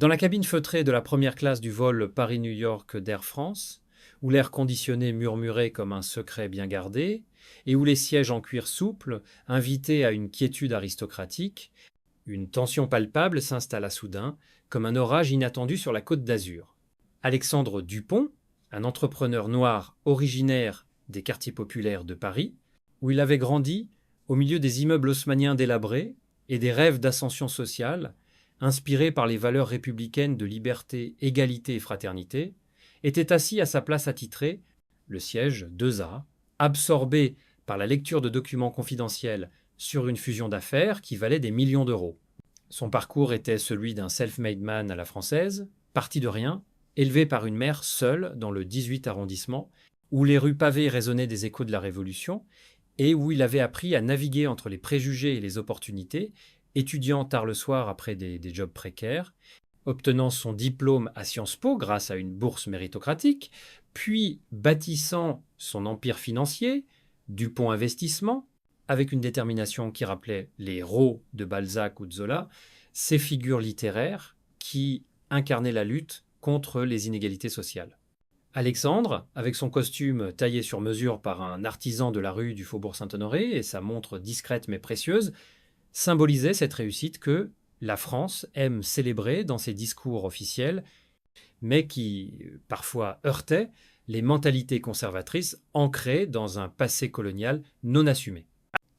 Dans la cabine feutrée de la première classe du vol Paris-New York d'Air France, où l'air conditionné murmurait comme un secret bien gardé, et où les sièges en cuir souple invitaient à une quiétude aristocratique, une tension palpable s'installa soudain, comme un orage inattendu sur la Côte d'Azur. Alexandre Dupont, un entrepreneur noir originaire des quartiers populaires de Paris, où il avait grandi au milieu des immeubles haussmanniens délabrés et des rêves d'ascension sociale, inspirés par les valeurs républicaines de liberté, égalité et fraternité, était assis à sa place attitrée, le siège 2A, absorbé par la lecture de documents confidentiels sur une fusion d'affaires qui valait des millions d'euros. Son parcours était celui d'un self-made man à la française, parti de rien, élevé par une mère seule dans le 18 arrondissement, où les rues pavées résonnaient des échos de la Révolution, et où il avait appris à naviguer entre les préjugés et les opportunités, étudiant tard le soir après des jobs précaires, obtenant son diplôme à Sciences Po grâce à une bourse méritocratique, puis bâtissant son empire financier, Dupont Investissement, avec une détermination qui rappelait les héros de Balzac ou de Zola, ces figures littéraires qui incarnaient la lutte contre les inégalités sociales. Alexandre, avec son costume taillé sur mesure par un artisan de la rue du Faubourg Saint-Honoré et sa montre discrète mais précieuse, symbolisait cette réussite que la France aime célébrer dans ses discours officiels, mais qui parfois heurtait les mentalités conservatrices ancrées dans un passé colonial non assumé.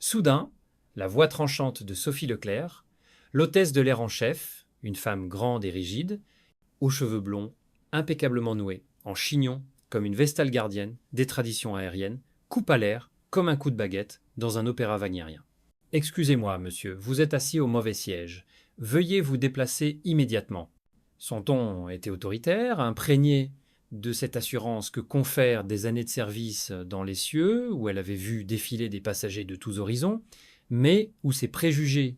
Soudain, la voix tranchante de Sophie Leclerc, l'hôtesse de l'air en chef, une femme grande et rigide, aux cheveux blonds, impeccablement noués, en chignon, comme une vestale gardienne des traditions aériennes, coupe à l'air, comme un coup de baguette, dans un opéra wagnérien. « Excusez-moi, monsieur, vous êtes assis au mauvais siège. Veuillez vous déplacer immédiatement. » Son ton était autoritaire, imprégné de cette assurance que confèrent des années de service dans les cieux, où elle avait vu défiler des passagers de tous horizons, mais où ses préjugés,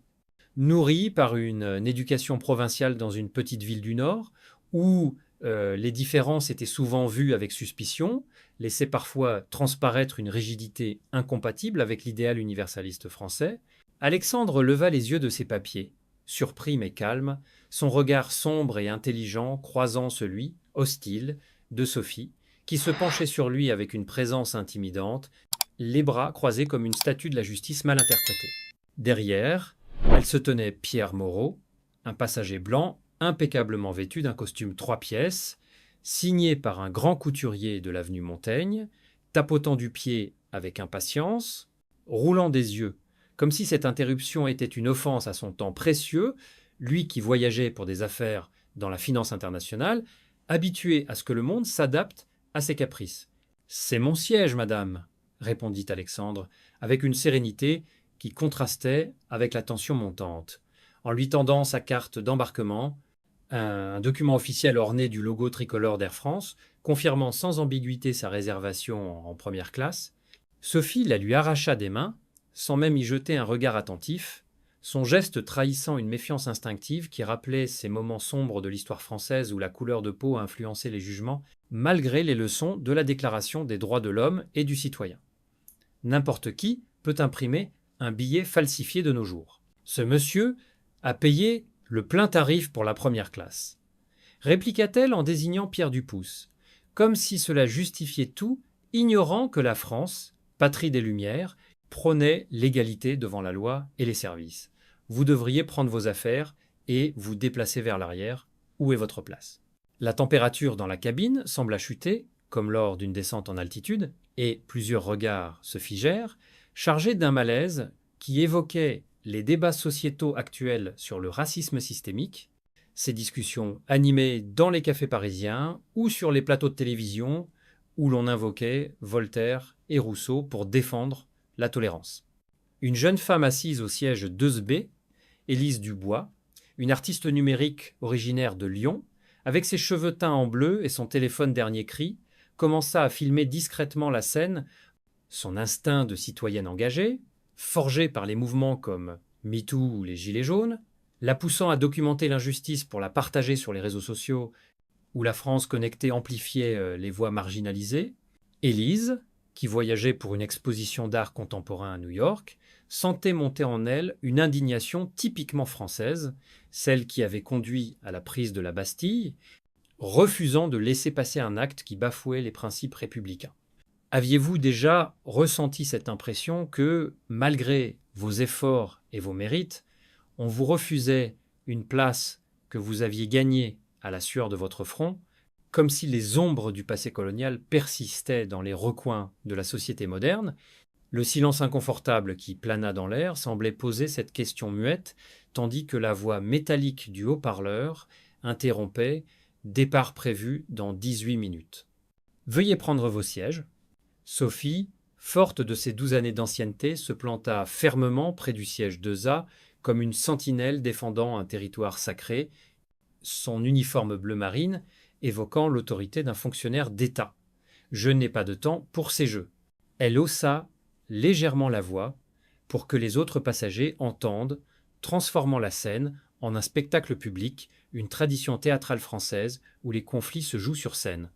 nourris par une éducation provinciale dans une petite ville du Nord, où les différences étaient souvent vues avec suspicion, laissaient parfois transparaître une rigidité incompatible avec l'idéal universaliste français, Alexandre leva les yeux de ses papiers, surpris mais calme, son regard sombre et intelligent croisant celui, hostile, de Sophie, qui se penchait sur lui avec une présence intimidante, les bras croisés comme une statue de la justice mal interprétée. Derrière, elle se tenait Pierre Moreau, un passager blanc impeccablement vêtu d'un costume 3 pièces, signé par un grand couturier de l'avenue Montaigne, tapotant du pied avec impatience, roulant des yeux, comme si cette interruption était une offense à son temps précieux, lui qui voyageait pour des affaires dans la finance internationale, habitué à ce que le monde s'adapte à ses caprices. « C'est mon siège, madame, » répondit Alexandre, avec une sérénité qui contrastait avec la tension montante, en lui tendant sa carte d'embarquement, un document officiel orné du logo tricolore d'Air France, confirmant sans ambiguïté sa réservation en première classe. Sophie la lui arracha des mains, sans même y jeter un regard attentif, son geste trahissant une méfiance instinctive qui rappelait ces moments sombres de l'histoire française où la couleur de peau a influencé les jugements, malgré les leçons de la Déclaration des droits de l'homme et du citoyen. N'importe qui peut imprimer un billet falsifié de nos jours. Ce monsieur a payé le plein tarif pour la première classe, répliqua-t-elle en désignant Pierre Dupousse, comme si cela justifiait tout, ignorant que la France, patrie des Lumières, prônait l'égalité devant la loi et les services. Vous devriez prendre vos affaires et vous déplacer vers l'arrière. Où est votre place? La température dans la cabine sembla chuter, comme lors d'une descente en altitude, et plusieurs regards se figèrent, chargés d'un malaise qui évoquait les débats sociétaux actuels sur le racisme systémique, ces discussions animées dans les cafés parisiens ou sur les plateaux de télévision où l'on invoquait Voltaire et Rousseau pour défendre la tolérance. Une jeune femme assise au siège 2B, Élise Dubois, une artiste numérique originaire de Lyon, avec ses cheveux teints en bleu et son téléphone dernier cri, commença à filmer discrètement la scène. Son instinct de citoyenne engagée, forgé par les mouvements comme MeToo ou les Gilets jaunes, la poussant à documenter l'injustice pour la partager sur les réseaux sociaux où la France connectée amplifiait les voix marginalisées, Élise, qui voyageait pour une exposition d'art contemporain à New York, sentait monter en elle une indignation typiquement française, celle qui avait conduit à la prise de la Bastille, refusant de laisser passer un acte qui bafouait les principes républicains. Aviez-vous déjà ressenti cette impression que, malgré vos efforts et vos mérites, on vous refusait une place que vous aviez gagnée à la sueur de votre front, comme si les ombres du passé colonial persistaient dans les recoins de la société moderne? Le silence inconfortable qui plana dans l'air semblait poser cette question muette, tandis que la voix métallique du haut-parleur interrompait « Départ prévu dans 18 minutes ». Veuillez prendre vos sièges. Sophie, forte de ses 12 années d'ancienneté, se planta fermement près du siège 2A, comme une sentinelle défendant un territoire sacré, son uniforme bleu marine évoquant l'autorité d'un fonctionnaire d'État. Je n'ai pas de temps pour ces jeux. Elle haussa légèrement la voix pour que les autres passagers entendent, transformant la scène en un spectacle public, une tradition théâtrale française où les conflits se jouent sur scène.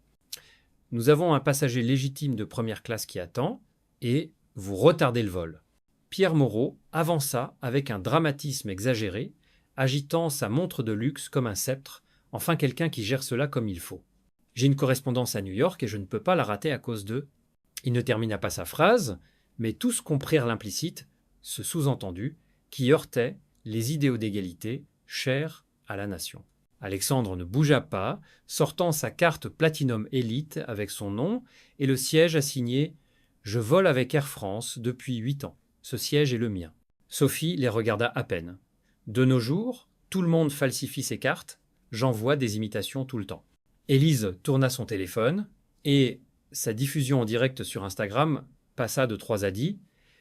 Nous avons un passager légitime de première classe qui attend, et vous retardez le vol. Pierre Moreau avança avec un dramatisme exagéré, agitant sa montre de luxe comme un sceptre, enfin quelqu'un qui gère cela comme il faut. J'ai une correspondance à New York et je ne peux pas la rater à cause de... Il ne termina pas sa phrase, mais tous comprirent l'implicite, ce sous-entendu, qui heurtait les idéaux d'égalité chers à la nation. Alexandre ne bougea pas, sortant sa carte Platinum Elite avec son nom et le siège assigné « Je vole avec Air France depuis 8 ans. Ce siège est le mien ». Sophie les regarda à peine. De nos jours, tout le monde falsifie ses cartes. J'en vois des imitations tout le temps. Élise tourna son téléphone et sa diffusion en direct sur Instagram passa de 3 à 10,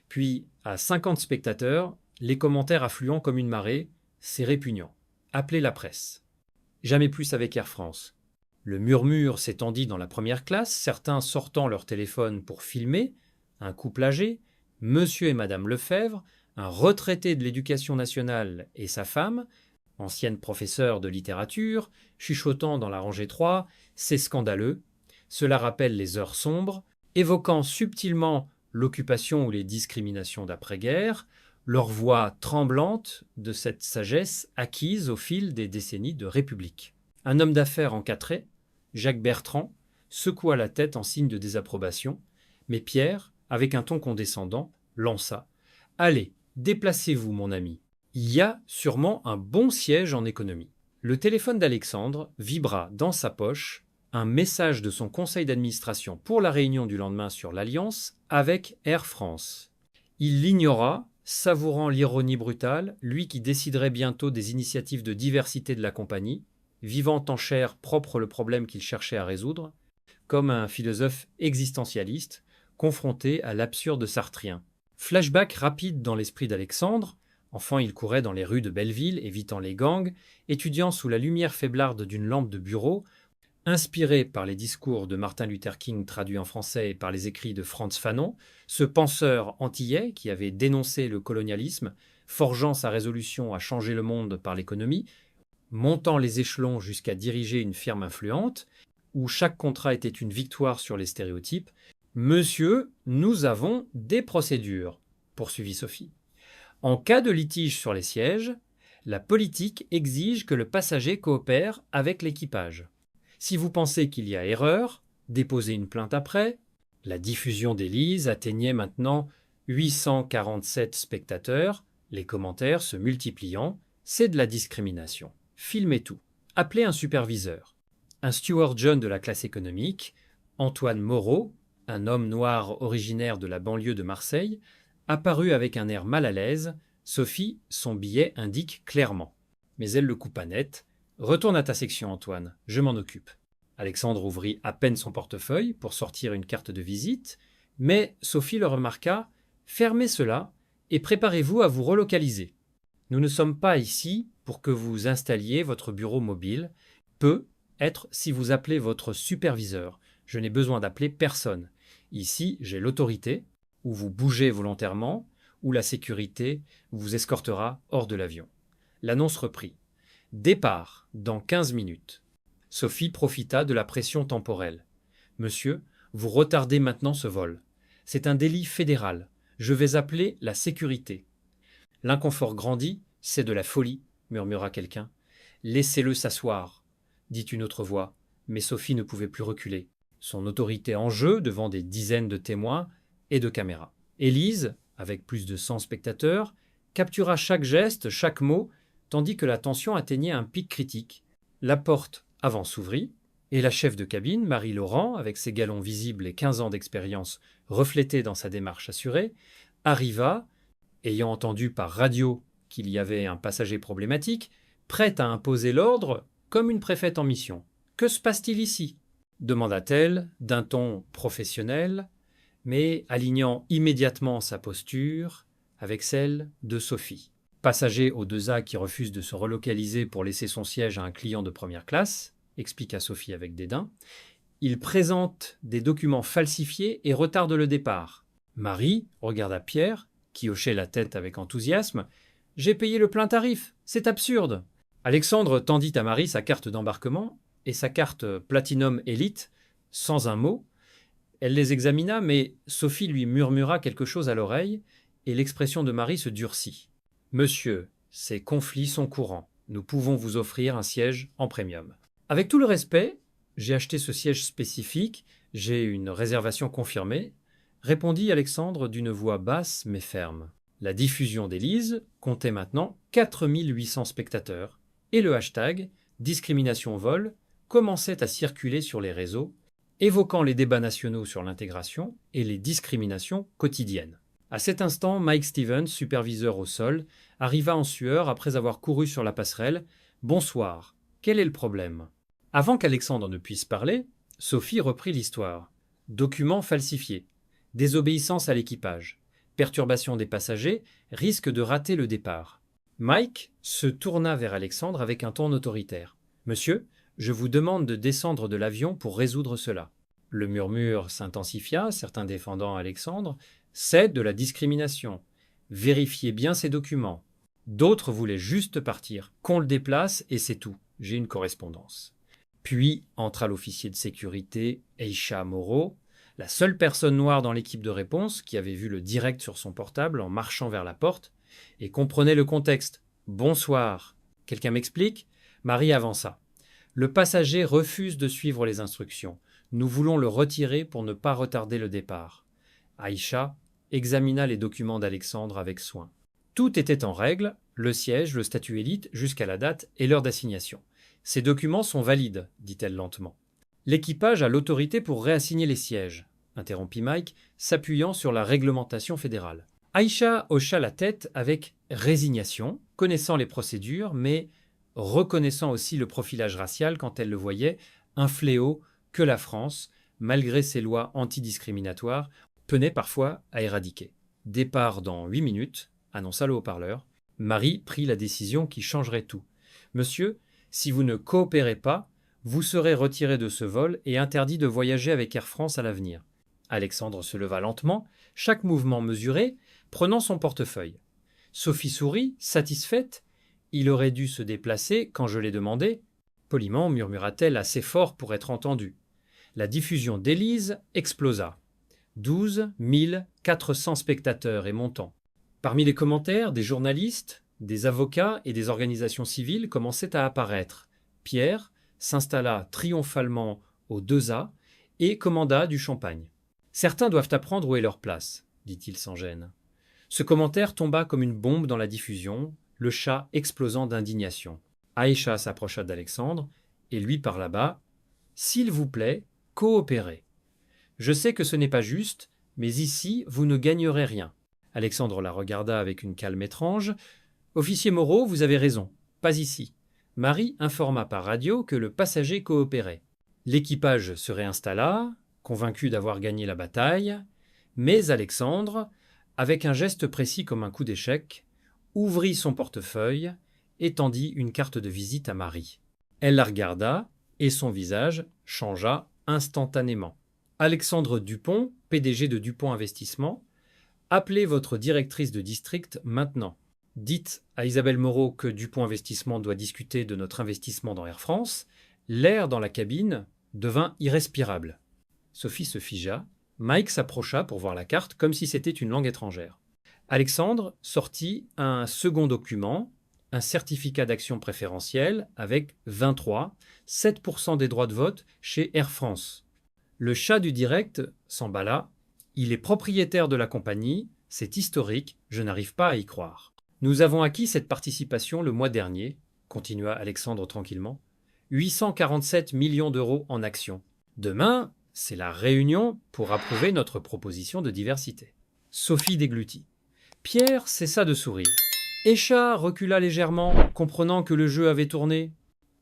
puis à 50 spectateurs, les commentaires affluant comme une marée. C'est répugnant. Appelez la presse. Jamais plus avec Air France. Le murmure s'étendit dans la première classe, certains sortant leur téléphone pour filmer, un couple âgé, monsieur et madame Lefebvre, un retraité de l'éducation nationale et sa femme, ancienne professeure de littérature, chuchotant dans la rangée 3, c'est scandaleux, cela rappelle les heures sombres, évoquant subtilement l'occupation ou les discriminations d'après-guerre, leur voix tremblante de cette sagesse acquise au fil des décennies de République. Un homme d'affaires encadré, Jacques Bertrand, secoua la tête en signe de désapprobation, mais Pierre, avec un ton condescendant, lança « Allez, déplacez-vous, mon ami. Il y a sûrement un bon siège en économie. » Le téléphone d'Alexandre vibra dans sa poche, un message de son conseil d'administration pour la réunion du lendemain sur l'Alliance avec Air France. Il l'ignora, savourant l'ironie brutale, lui qui déciderait bientôt des initiatives de diversité de la compagnie, vivant en chair propre le problème qu'il cherchait à résoudre, comme un philosophe existentialiste confronté à l'absurde sartrien. Flashback rapide dans l'esprit d'Alexandre. Enfant, il courait dans les rues de Belleville, évitant les gangs, étudiant sous la lumière faiblarde d'une lampe de bureau, inspiré par les discours de Martin Luther King traduits en français et par les écrits de Frantz Fanon, ce penseur antillais qui avait dénoncé le colonialisme, forgeant sa résolution à changer le monde par l'économie, montant les échelons jusqu'à diriger une firme influente, où chaque contrat était une victoire sur les stéréotypes. « Monsieur, nous avons des procédures », poursuivit Sophie. « En cas de litige sur les sièges, la politique exige que le passager coopère avec l'équipage. Si vous pensez qu'il y a erreur, déposez une plainte après. » La diffusion d'Élise atteignait maintenant 847 spectateurs, les commentaires se multipliant. C'est de la discrimination. Filmez tout. Appelez un superviseur. Un steward John de la classe économique, Antoine Moreau, un homme noir originaire de la banlieue de Marseille, apparut avec un air mal à l'aise. Sophie, son billet indique clairement. Mais elle le coupa net. « Retourne à ta section, Antoine, je m'en occupe. » Alexandre ouvrit à peine son portefeuille pour sortir une carte de visite, mais Sophie le remarqua. « Fermez cela et préparez-vous à vous relocaliser. Nous ne sommes pas ici pour que vous installiez votre bureau mobile. Peut être si vous appelez votre superviseur. Je n'ai besoin d'appeler personne. Ici, j'ai l'autorité, ou vous bougez volontairement, ou la sécurité vous escortera hors de l'avion. » L'annonce reprit. « Départ dans 15 minutes. » Sophie profita de la pression temporelle. « Monsieur, vous retardez maintenant ce vol. C'est un délit fédéral. Je vais appeler la sécurité. L'inconfort grandit, c'est de la folie, murmura quelqu'un. Laissez-le s'asseoir, dit une autre voix, mais Sophie ne pouvait plus reculer. Son autorité en jeu devant des dizaines de témoins et de caméras. Élise, avec plus de 100 spectateurs, captura chaque geste, chaque mot, tandis que la tension atteignait un pic critique. La porte avant s'ouvrit, et la chef de cabine, Marie Laurent, avec ses galons visibles et 15 ans d'expérience reflétés dans sa démarche assurée, arriva, ayant entendu par radio qu'il y avait un passager problématique, prête à imposer l'ordre comme une préfète en mission. « Que se passe-t-il ici » demanda-t-elle d'un ton professionnel, mais alignant immédiatement sa posture avec celle de Sophie. Passager au 2A qui refuse de se relocaliser pour laisser son siège à un client de première classe, expliqua Sophie avec dédain. Il présente des documents falsifiés et retarde le départ. Marie regarda Pierre, qui hochait la tête avec enthousiasme. « J'ai payé le plein tarif, c'est absurde !» Alexandre tendit à Marie sa carte d'embarquement et sa carte Platinum Elite, sans un mot. Elle les examina, mais Sophie lui murmura quelque chose à l'oreille, et l'expression de Marie se durcit. « Monsieur, ces conflits sont courants. Nous pouvons vous offrir un siège en premium. » Avec tout le respect, j'ai acheté ce siège spécifique, j'ai une réservation confirmée, répondit Alexandre d'une voix basse mais ferme. La diffusion d'Élise comptait maintenant 4800 spectateurs, et le hashtag « Discrimination vol » commençait à circuler sur les réseaux, évoquant les débats nationaux sur l'intégration et les discriminations quotidiennes. À cet instant, Mike Stevens, superviseur au sol, arriva en sueur après avoir couru sur la passerelle. « Bonsoir, quel est le problème ?» Avant qu'Alexandre ne puisse parler, Sophie reprit l'histoire. Documents falsifiés, désobéissance à l'équipage, perturbation des passagers, risque de rater le départ. Mike se tourna vers Alexandre avec un ton autoritaire. « Monsieur, je vous demande de descendre de l'avion pour résoudre cela. » Le murmure s'intensifia, certains défendant Alexandre. « C'est de la discrimination. Vérifiez bien ces documents. » D'autres voulaient juste partir. Qu'on le déplace et c'est tout. J'ai une correspondance. Puis entra l'officier de sécurité, Aisha Moreau, la seule personne noire dans l'équipe de réponse qui avait vu le direct sur son portable en marchant vers la porte et comprenait le contexte. « Bonsoir. Quelqu'un m'explique ?» Marie avança. « Le passager refuse de suivre les instructions. Nous voulons le retirer pour ne pas retarder le départ. » Aïcha examina les documents d'Alexandre avec soin. Tout était en règle, le siège, le statut élite, jusqu'à la date et l'heure d'assignation. « Ces documents sont valides, dit-elle lentement. »« L'équipage a l'autorité pour réassigner les sièges, » interrompit Mike, s'appuyant sur la réglementation fédérale. Aïcha hocha la tête avec résignation, connaissant les procédures, mais reconnaissant aussi le profilage racial quand elle le voyait, un fléau que la France, malgré ses lois antidiscriminatoires, tenait parfois à éradiquer. « Départ dans 8 minutes, » annonça le haut-parleur. Marie prit la décision qui changerait tout. « Monsieur, si vous ne coopérez pas, vous serez retiré de ce vol et interdit de voyager avec Air France à l'avenir. » Alexandre se leva lentement, chaque mouvement mesuré, prenant son portefeuille. Sophie sourit, satisfaite. « Il aurait dû se déplacer quand je l'ai demandé. » Poliment, murmura-t-elle assez fort pour être entendue. La diffusion d'Élise explosa. 12 400 spectateurs et montant. Parmi les commentaires, des journalistes, des avocats et des organisations civiles commençaient à apparaître. Pierre s'installa triomphalement au 2A et commanda du champagne. « Certains doivent apprendre où est leur place, » dit-il sans gêne. Ce commentaire tomba comme une bombe dans la diffusion, le chat explosant d'indignation. Aïcha s'approcha d'Alexandre et lui parla bas. « S'il vous plaît, coopérez. Je sais que ce n'est pas juste, mais ici, vous ne gagnerez rien. » Alexandre la regarda avec une calme étrange. « Officier Moreau, vous avez raison, pas ici. » Marie informa par radio que le passager coopérait. L'équipage se réinstalla, convaincu d'avoir gagné la bataille, mais Alexandre, avec un geste précis comme un coup d'échec, ouvrit son portefeuille et tendit une carte de visite à Marie. Elle la regarda et son visage changea instantanément. « Alexandre Dupont, PDG de Dupont Investissement, appelez votre directrice de district maintenant. Dites à Isabelle Moreau que Dupont Investissement doit discuter de notre investissement dans Air France. » L'air dans la cabine devint irrespirable. Sophie se figea, Mike s'approcha pour voir la carte comme si c'était une langue étrangère. Alexandre sortit un second document, un certificat d'action préférentielle avec 23, 7% des droits de vote chez Air France. Le chat du direct s'emballa. Il est propriétaire de la compagnie, c'est historique, je n'arrive pas à y croire. Nous avons acquis cette participation le mois dernier, continua Alexandre tranquillement. 847 millions d'euros en actions. Demain, c'est la réunion pour approuver notre proposition de diversité. Sophie déglutit. Pierre cessa de sourire. Échat recula légèrement, comprenant que le jeu avait tourné.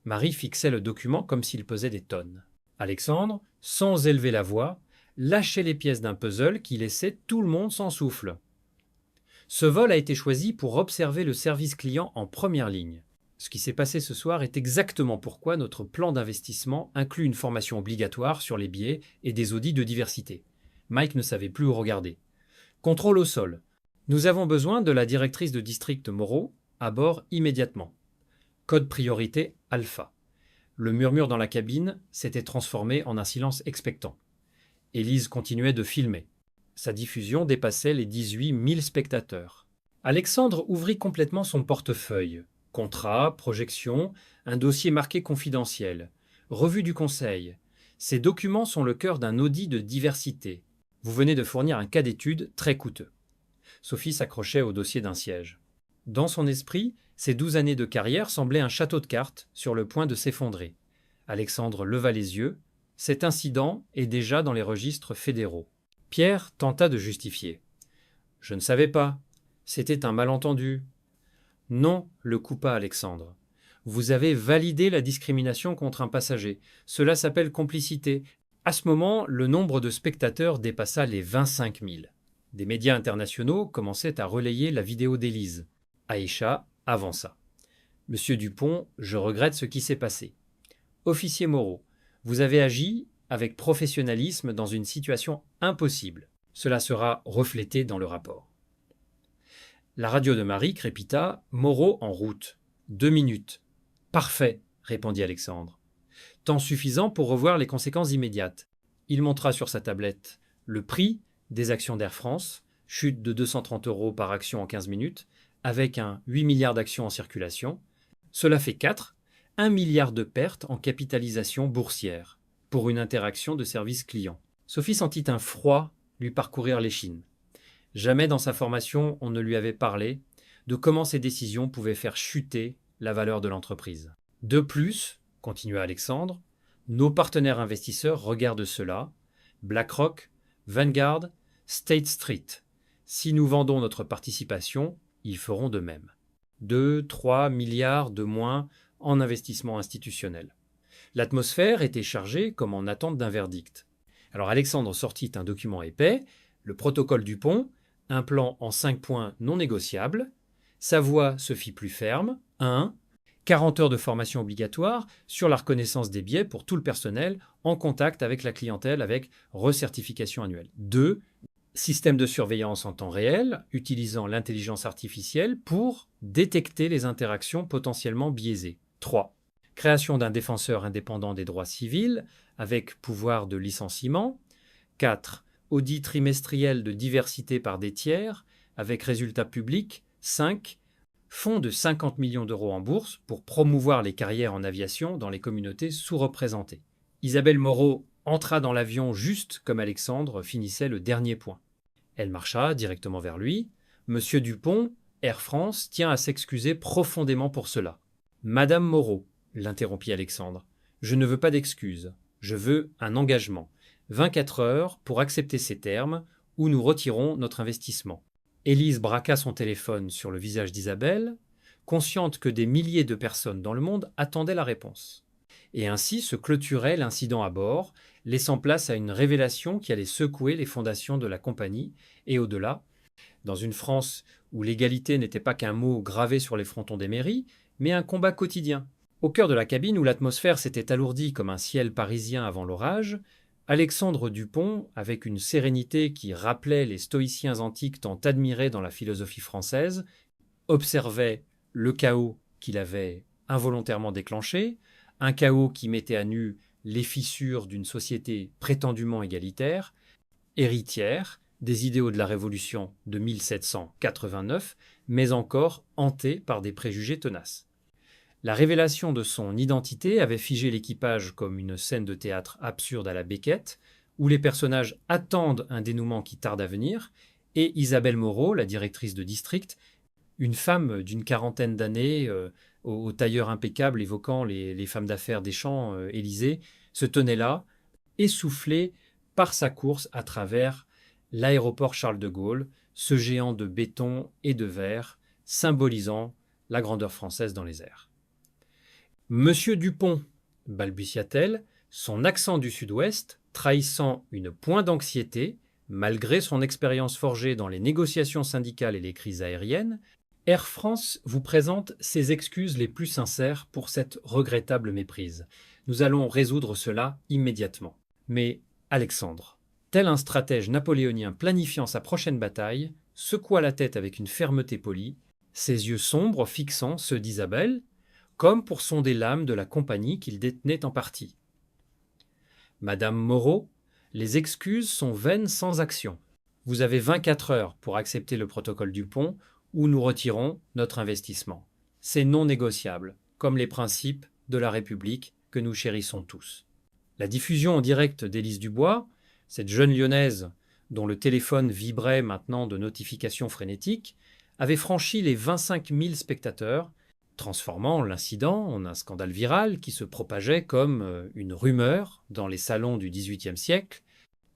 Marie fixait le document comme s'il pesait des tonnes. Alexandre, sans élever la voix, lâchait les pièces d'un puzzle qui laissait tout le monde sans souffle. Ce vol a été choisi pour observer le service client en première ligne. Ce qui s'est passé ce soir est exactement pourquoi notre plan d'investissement inclut une formation obligatoire sur les biais et des audits de diversité. Mike ne savait plus où regarder. Contrôle au sol. Nous avons besoin de la directrice de district Moreau à bord immédiatement. Code priorité alpha. Le murmure dans la cabine s'était transformé en un silence expectant. Élise continuait de filmer. Sa diffusion dépassait les 18 000 spectateurs. Alexandre ouvrit complètement son portefeuille. Contrat, projection, un dossier marqué confidentiel. Revue du conseil. Ces documents sont le cœur d'un audit de diversité. Vous venez de fournir un cas d'étude très coûteux. Sophie s'accrochait au dossier d'un siège. Dans son esprit, ces 12 années de carrière semblaient un château de cartes sur le point de s'effondrer. Alexandre leva les yeux. Cet incident est déjà dans les registres fédéraux. Pierre tenta de justifier. « Je ne savais pas. C'était un malentendu. » « Non, le coupa Alexandre. Vous avez validé la discrimination contre un passager. Cela s'appelle complicité. » À ce moment, le nombre de spectateurs dépassa les 25 000. Des médias internationaux commençaient à relayer la vidéo d'Élise. Aïcha avança. « Monsieur Dupont, je regrette ce qui s'est passé. Officier Moreau, vous avez agi avec professionnalisme dans une situation impossible. Cela sera reflété dans le rapport. » La radio de Marie crépita « Moreau en route. 2 minutes. »« Parfait, » répondit Alexandre. « Temps suffisant pour revoir les conséquences immédiates. » Il montra sur sa tablette le prix des actions d'Air France, chute de 230 € par action en 15 minutes, avec un 8 milliards d'actions en circulation. Cela fait 4, 1 milliard de pertes en capitalisation boursière, pour une interaction de service client. Sophie sentit un froid lui parcourir l'échine. Jamais dans sa formation on ne lui avait parlé de comment ces décisions pouvaient faire chuter la valeur de l'entreprise. De plus, continua Alexandre, nos partenaires investisseurs regardent cela, BlackRock, Vanguard, State Street. Si nous vendons notre participation, ils feront de même. 2-3 milliards de moins en investissement institutionnel. L'atmosphère était chargée comme en attente d'un verdict. Alors Alexandre sortit un document épais, le protocole Dupont, un plan en 5 points non négociables. Sa voix se fit plus ferme. 1. 40 heures de formation obligatoire sur la reconnaissance des biais pour tout le personnel en contact avec la clientèle avec recertification annuelle. 2. Système de surveillance en temps réel utilisant l'intelligence artificielle pour détecter les interactions potentiellement biaisées. 3. Création d'un défenseur indépendant des droits civils avec pouvoir de licenciement. 4. Audit trimestriel de diversité par des tiers avec résultats publics. 5. Fonds de 50 millions d'euros en bourse pour promouvoir les carrières en aviation dans les communautés sous-représentées. Isabelle Moreau entra dans l'avion juste comme Alexandre finissait le dernier point. Elle marcha directement vers lui. « Monsieur Dupont, Air France tient à s'excuser profondément pour cela. »« Madame Moreau, » l'interrompit Alexandre, « je ne veux pas d'excuses. Je veux un engagement. 24 heures pour accepter ces termes ou nous retirons notre investissement. » Élise braqua son téléphone sur le visage d'Isabelle, consciente que des milliers de personnes dans le monde attendaient la réponse. Et ainsi se clôturait l'incident à bord, laissant place à une révélation qui allait secouer les fondations de la compagnie et au-delà, dans une France où l'égalité n'était pas qu'un mot gravé sur les frontons des mairies, mais un combat quotidien. Au cœur de la cabine où l'atmosphère s'était alourdie comme un ciel parisien avant l'orage, Alexandre Dupont, avec une sérénité qui rappelait les stoïciens antiques tant admirés dans la philosophie française, observait le chaos qu'il avait involontairement déclenché, un chaos qui mettait à nu les fissures d'une société prétendument égalitaire, héritière des idéaux de la Révolution de 1789, mais encore hantée par des préjugés tenaces. La révélation de son identité avait figé l'équipage comme une scène de théâtre absurde à la Beckett, où les personnages attendent un dénouement qui tarde à venir, et Isabelle Moreau, la directrice de district, une femme d'une quarantaine d'années, au tailleur impeccable évoquant les femmes d'affaires des champs Élysées, se tenait là, essoufflée par sa course à travers l'aéroport Charles de Gaulle, ce géant de béton et de verre, symbolisant la grandeur française dans les airs. Monsieur Dupont, balbutia-t-elle, son accent du sud-ouest trahissant une pointe d'anxiété, malgré son expérience forgée dans les négociations syndicales et les crises aériennes, Air France vous présente ses excuses les plus sincères pour cette regrettable méprise. Nous allons résoudre cela immédiatement. Mais Alexandre, tel un stratège napoléonien planifiant sa prochaine bataille, secoua la tête avec une fermeté polie, ses yeux sombres fixant ceux d'Isabelle, comme pour sonder l'âme de la compagnie qu'il détenait en partie. Madame Moreau, les excuses sont vaines sans action. Vous avez 24 heures pour accepter le protocole Dupont ou nous retirons notre investissement. C'est non négociable, comme les principes de la République que nous chérissons tous. La diffusion en direct d'Élise Dubois, cette jeune lyonnaise dont le téléphone vibrait maintenant de notifications frénétiques, avait franchi les 25 000 spectateurs, transformant l'incident en un scandale viral qui se propageait comme une rumeur dans les salons du XVIIIe siècle,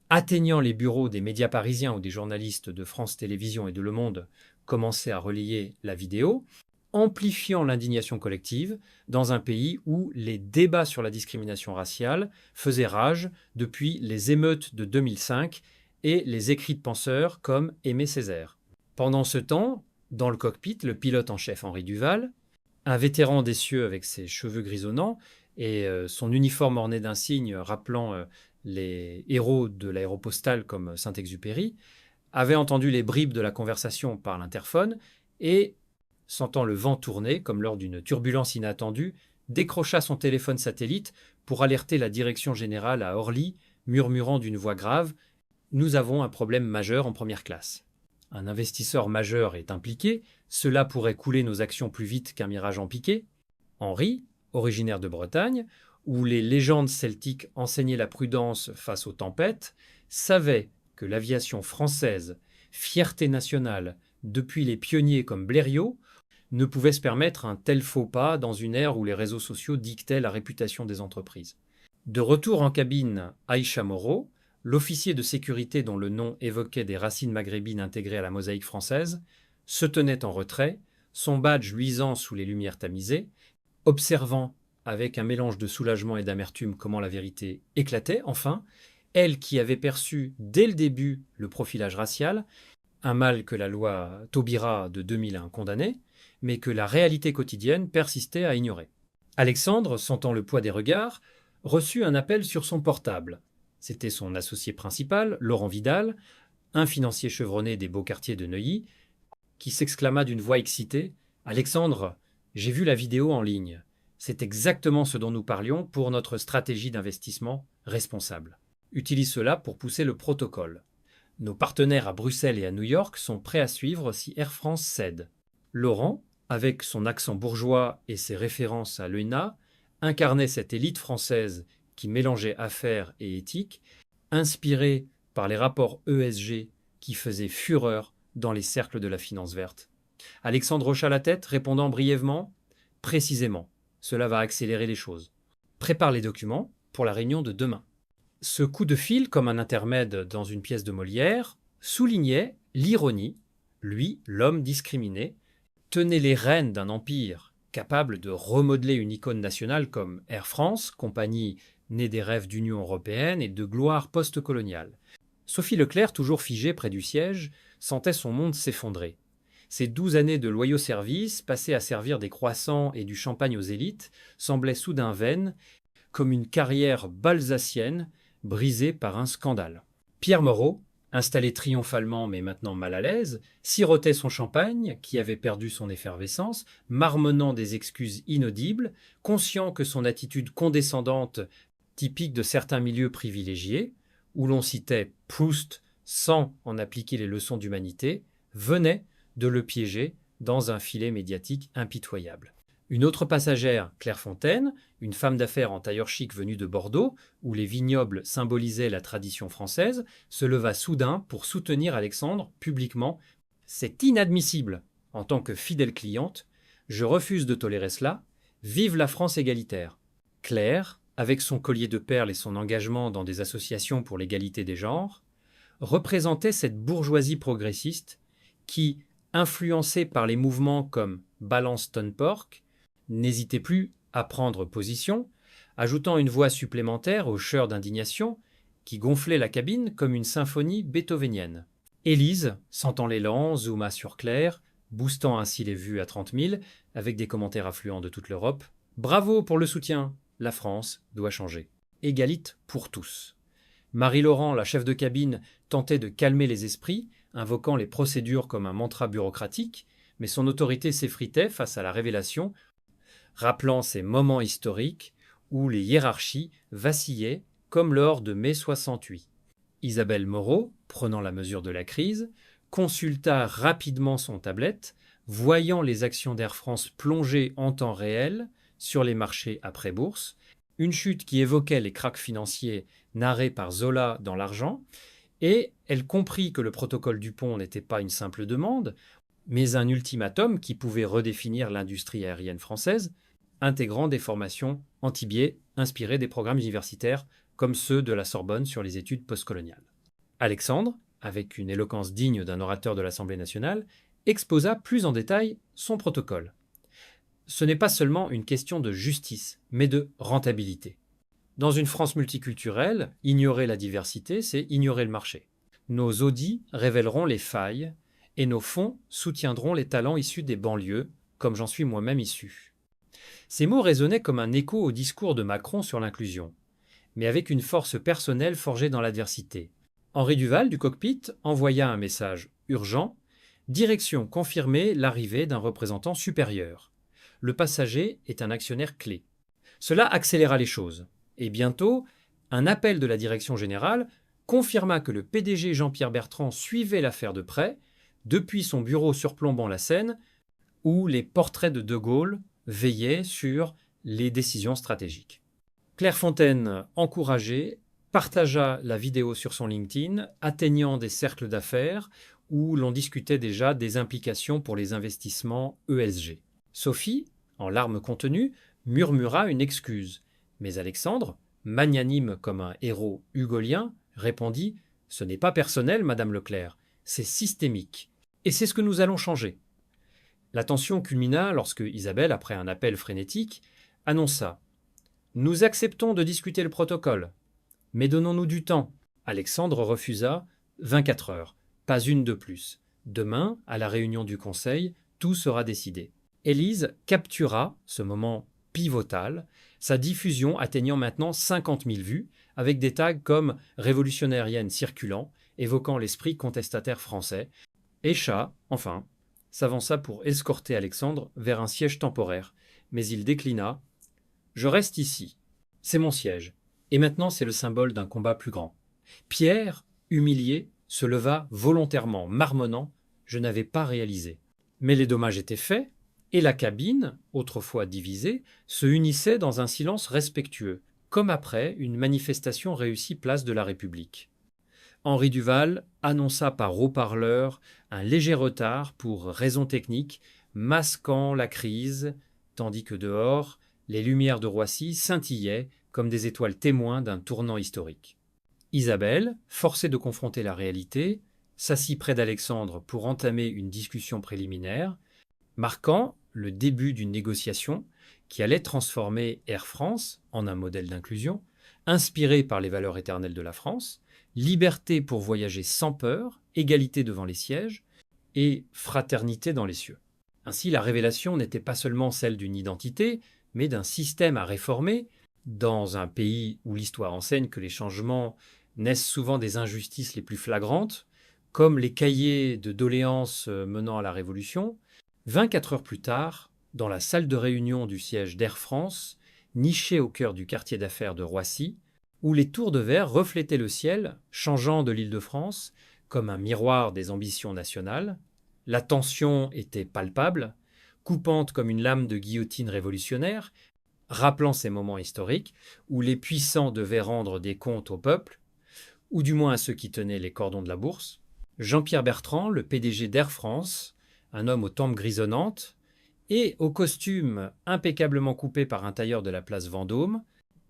atteignant les bureaux des médias parisiens où des journalistes de France Télévisions et de Le Monde commençaient à relayer la vidéo, amplifiant l'indignation collective dans un pays où les débats sur la discrimination raciale faisaient rage depuis les émeutes de 2005 et les écrits de penseurs comme Aimé Césaire. Pendant ce temps, dans le cockpit, le pilote en chef Henri Duval, un vétéran des cieux avec ses cheveux grisonnants et son uniforme orné d'insignes rappelant les héros de l'aéropostale comme Saint-Exupéry, avait entendu les bribes de la conversation par l'interphone et, sentant le vent tourner comme lors d'une turbulence inattendue, décrocha son téléphone satellite pour alerter la direction générale à Orly, murmurant d'une voix grave « Nous avons un problème majeur en première classe. Un investisseur majeur est impliqué, cela pourrait couler nos actions plus vite qu'un mirage en piqué. » Henri, originaire de Bretagne, où les légendes celtiques enseignaient la prudence face aux tempêtes, savait que l'aviation française, fierté nationale depuis les pionniers comme Blériot, ne pouvait se permettre un tel faux pas dans une ère où les réseaux sociaux dictaient la réputation des entreprises. De retour en cabine, Aïcha Moreau, l'officier de sécurité dont le nom évoquait des racines maghrébines intégrées à la mosaïque française, se tenait en retrait, son badge luisant sous les lumières tamisées, observant avec un mélange de soulagement et d'amertume comment la vérité éclatait, enfin, elle qui avait perçu dès le début le profilage racial, un mal que la loi Taubira de 2001 condamnait, mais que la réalité quotidienne persistait à ignorer. Alexandre, sentant le poids des regards, reçut un appel sur son portable. C'était son associé principal, Laurent Vidal, un financier chevronné des beaux quartiers de Neuilly, qui s'exclama d'une voix excitée « Alexandre, j'ai vu la vidéo en ligne. C'est exactement ce dont nous parlions pour notre stratégie d'investissement responsable. Utilise cela pour pousser le protocole. Nos partenaires à Bruxelles et à New York sont prêts à suivre si Air France cède. » Laurent, avec son accent bourgeois et ses références à l'ENA, incarnait cette élite française qui mélangeait affaires et éthique, inspirée par les rapports ESG qui faisaient fureur dans les cercles de la finance verte. Alexandre hocha la tête, répondant brièvement « Précisément, cela va accélérer les choses. Prépare les documents pour la réunion de demain. » Ce coup de fil, comme un intermède dans une pièce de Molière, soulignait l'ironie. Lui, l'homme discriminé, tenait les rênes d'un empire capable de remodeler une icône nationale comme Air France, compagnie née des rêves d'Union européenne et de gloire post-coloniale. Sophie Leclerc, toujours figée près du siège, sentait son monde s'effondrer. Ses 12 années de loyaux services, passées à servir des croissants et du champagne aux élites, semblaient soudain vaines, comme une carrière balsacienne brisée par un scandale. Pierre Moreau, installé triomphalement mais maintenant mal à l'aise, sirotait son champagne, qui avait perdu son effervescence, marmonnant des excuses inaudibles, conscient que son attitude condescendante, typique de certains milieux privilégiés, où l'on citait Proust sans en appliquer les leçons d'humanité, venait de le piéger dans un filet médiatique impitoyable. Une autre passagère, Claire Fontaine, une femme d'affaires en tailleur chic venue de Bordeaux, où les vignobles symbolisaient la tradition française, se leva soudain pour soutenir Alexandre publiquement. « C'est inadmissible. En tant que fidèle cliente, je refuse de tolérer cela. Vive la France égalitaire. » Claire, avec son collier de perles et son engagement dans des associations pour l'égalité des genres, représentait cette bourgeoisie progressiste qui, influencée par les mouvements comme Balance ton porc, n'hésitait plus à prendre position, ajoutant une voix supplémentaire au chœur d'indignation qui gonflait la cabine comme une symphonie beethovenienne. Élise, sentant l'élan, zooma sur Claire, boostant ainsi les vues à 30 000, avec des commentaires affluents de toute l'Europe. « Bravo pour le soutien, la France doit changer. Égalite pour tous. » Marie-Laurent, la chef de cabine, tentait de calmer les esprits, invoquant les procédures comme un mantra bureaucratique, mais son autorité s'effritait face à la révélation, rappelant ces moments historiques où les hiérarchies vacillaient comme lors de mai 68. Isabelle Moreau, prenant la mesure de la crise, consulta rapidement son tablette, voyant les actions d'Air France plonger en temps réel sur les marchés après bourse, une chute qui évoquait les krachs financiers narrés par Zola dans L'Argent, et elle comprit que le protocole Dupont n'était pas une simple demande, mais un ultimatum qui pouvait redéfinir l'industrie aérienne française, intégrant des formations anti-biais inspirées des programmes universitaires comme ceux de la Sorbonne sur les études postcoloniales. Alexandre, avec une éloquence digne d'un orateur de l'Assemblée nationale, exposa plus en détail son protocole. Ce n'est pas seulement une question de justice, mais de rentabilité. Dans une France multiculturelle, ignorer la diversité, c'est ignorer le marché. Nos audits révéleront les failles et nos fonds soutiendront les talents issus des banlieues, comme j'en suis moi-même issu. Ces mots résonnaient comme un écho au discours de Macron sur l'inclusion, mais avec une force personnelle forgée dans l'adversité. Henri Duval, du cockpit, envoya un message urgent. Direction confirmer l'arrivée d'un représentant supérieur. Le passager est un actionnaire clé. Cela accéléra les choses. Et bientôt, un appel de la direction générale confirma que le PDG Jean-Pierre Bertrand suivait l'affaire de près, depuis son bureau surplombant la Seine, où les portraits de De Gaulle veillaient sur les décisions stratégiques. Claire Fontaine, encouragée, partagea la vidéo sur son LinkedIn, atteignant des cercles d'affaires où l'on discutait déjà des implications pour les investissements ESG. Sophie, en larmes contenues, murmura une excuse, mais Alexandre, magnanime comme un héros hugolien, répondit « Ce n'est pas personnel, Madame Leclerc, c'est systémique. Et c'est ce que nous allons changer. » La tension culmina lorsque Isabelle, après un appel frénétique, annonça « Nous acceptons de discuter le protocole, mais donnons-nous du temps. » Alexandre refusa 24 heures, pas une de plus. Demain, à la réunion du Conseil, tout sera décidé. Élise captura ce moment pivotal, sa diffusion atteignant maintenant 50 000 vues, avec des tags comme « révolutionnairienne circulant », évoquant l'esprit contestataire français. Echa, enfin, s'avança pour escorter Alexandre vers un siège temporaire, mais il déclina « Je reste ici. C'est mon siège. Et maintenant, c'est le symbole d'un combat plus grand. » Pierre, humilié, se leva volontairement, marmonnant « Je n'avais pas réalisé. » Mais les dommages étaient faits, et la cabine, autrefois divisée, se unissait dans un silence respectueux, comme après une manifestation réussie place de la République. Henri Duval annonça par haut-parleur un léger retard pour raisons techniques, masquant la crise, tandis que dehors, les lumières de Roissy scintillaient comme des étoiles témoins d'un tournant historique. Isabelle, forcée de confronter la réalité, s'assit près d'Alexandre pour entamer une discussion préliminaire, marquant le début d'une négociation qui allait transformer Air France en un modèle d'inclusion, inspiré par les valeurs éternelles de la France, liberté pour voyager sans peur, égalité devant les sièges et fraternité dans les cieux. Ainsi, la révélation n'était pas seulement celle d'une identité, mais d'un système à réformer, dans un pays où l'histoire enseigne que les changements naissent souvent des injustices les plus flagrantes, comme les cahiers de doléances menant à la Révolution. 24 heures plus tard, dans la salle de réunion du siège d'Air France, nichée au cœur du quartier d'affaires de Roissy, où les tours de verre reflétaient le ciel, changeant de l'Île-de-France, comme un miroir des ambitions nationales. La tension était palpable, coupante comme une lame de guillotine révolutionnaire, rappelant ces moments historiques où les puissants devaient rendre des comptes au peuple, ou du moins à ceux qui tenaient les cordons de la bourse. Jean-Pierre Bertrand, le PDG d'Air France, un homme aux tempes grisonnantes, et au costume impeccablement coupé par un tailleur de la place Vendôme,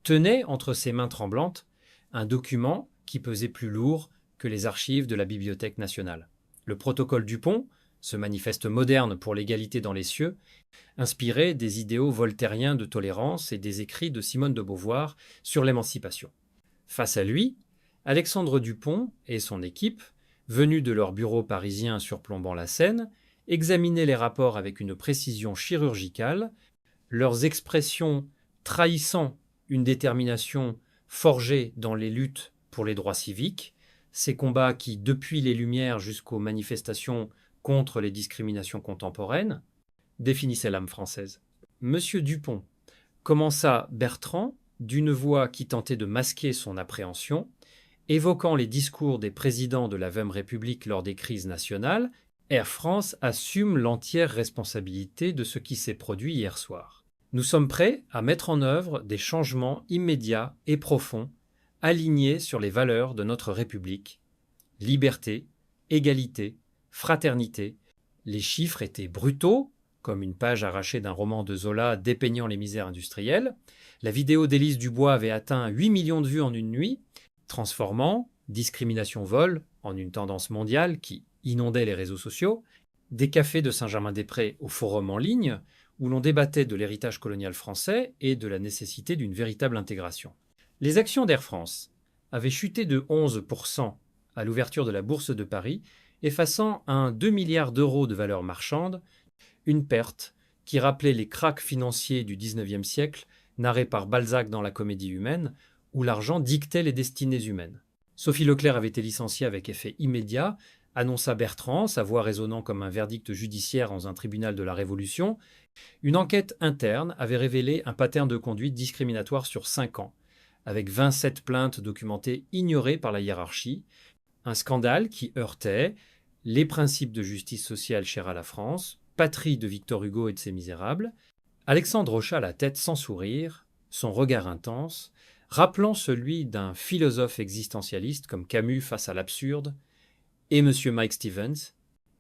tenait entre ses mains tremblantes un document qui pesait plus lourd que les archives de la Bibliothèque nationale. Le protocole Dupont, ce manifeste moderne pour l'égalité dans les cieux, inspiré des idéaux voltairiens de tolérance et des écrits de Simone de Beauvoir sur l'émancipation. Face à lui, Alexandre Dupont et son équipe, venus de leur bureau parisien surplombant la Seine, examinaient les rapports avec une précision chirurgicale, leurs expressions trahissant une détermination forgée dans les luttes pour les droits civiques, ces combats qui, depuis les Lumières jusqu'aux manifestations contre les discriminations contemporaines, définissaient l'âme française. Monsieur Dupont commença Bertrand d'une voix qui tentait de masquer son appréhension, évoquant les discours des présidents de la Vème République lors des crises nationales. Air France assume l'entière responsabilité de ce qui s'est produit hier soir. Nous sommes prêts à mettre en œuvre des changements immédiats et profonds, alignés sur les valeurs de notre République. Liberté, égalité, fraternité. Les chiffres étaient brutaux, comme une page arrachée d'un roman de Zola dépeignant les misères industrielles. La vidéo d'Élise Dubois avait atteint 8 millions de vues en une nuit, transformant discrimination-vol en une tendance mondiale qui inondait les réseaux sociaux, des cafés de Saint-Germain-des-Prés au forum en ligne, où l'on débattait de l'héritage colonial français et de la nécessité d'une véritable intégration. Les actions d'Air France avaient chuté de 11% à l'ouverture de la Bourse de Paris, effaçant un 2 milliards d'euros de valeur marchande, une perte qui rappelait les cracks financiers du XIXe siècle, narrés par Balzac dans La Comédie humaine, où l'argent dictait les destinées humaines. Sophie Leclerc avait été licenciée avec effet immédiat, annonça Bertrand, sa voix résonnant comme un verdict judiciaire dans un tribunal de la Révolution. Une enquête interne avait révélé un pattern de conduite discriminatoire sur 5 ans, avec 27 plaintes documentées ignorées par la hiérarchie, un scandale qui heurtait les principes de justice sociale chers à la France, patrie de Victor Hugo et de ses Misérables. Alexandre hocha la tête sans sourire, son regard intense, rappelant celui d'un philosophe existentialiste comme Camus face à l'absurde, et M. Mike Stevens,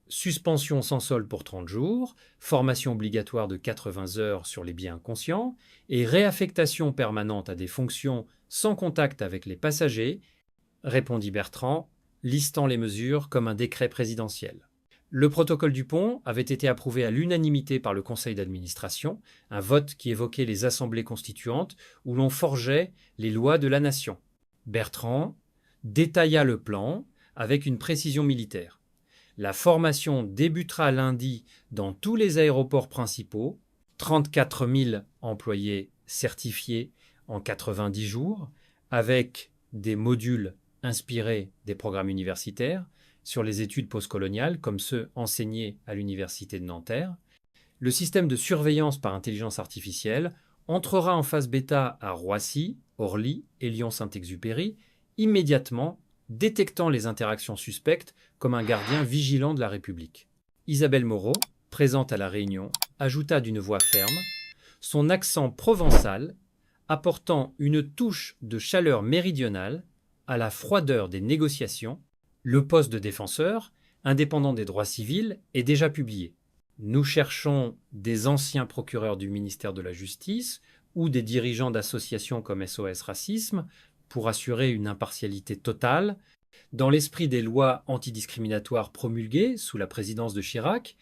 suspension sans solde pour 30 jours, formation obligatoire de 80 heures sur les biens inconscients et réaffectation permanente à des fonctions sans contact avec les passagers, répondit Bertrand, listant les mesures comme un décret présidentiel. Le protocole Dupont avait été approuvé à l'unanimité par le conseil d'administration, un vote qui évoquait les assemblées constituantes où l'on forgeait les lois de la nation. Bertrand détailla le plan avec une précision militaire. La formation débutera lundi dans tous les aéroports principaux, 34 000 employés certifiés en 90 jours, avec des modules inspirés des programmes universitaires sur les études postcoloniales, comme ceux enseignés à l'université de Nanterre. Le système de surveillance par intelligence artificielle entrera en phase bêta à Roissy, Orly et Lyon-Saint-Exupéry, immédiatement détectant les interactions suspectes comme un gardien vigilant de la République. Isabelle Moreau, présente à la réunion, ajouta d'une voix ferme, son accent provençal apportant une touche de chaleur méridionale à la froideur des négociations. Le poste de défenseur, indépendant des droits civils, est déjà publié. Nous cherchons des anciens procureurs du ministère de la Justice ou des dirigeants d'associations comme SOS Racisme pour assurer une impartialité totale. Dans l'esprit des lois antidiscriminatoires promulguées sous la présidence de Chirac,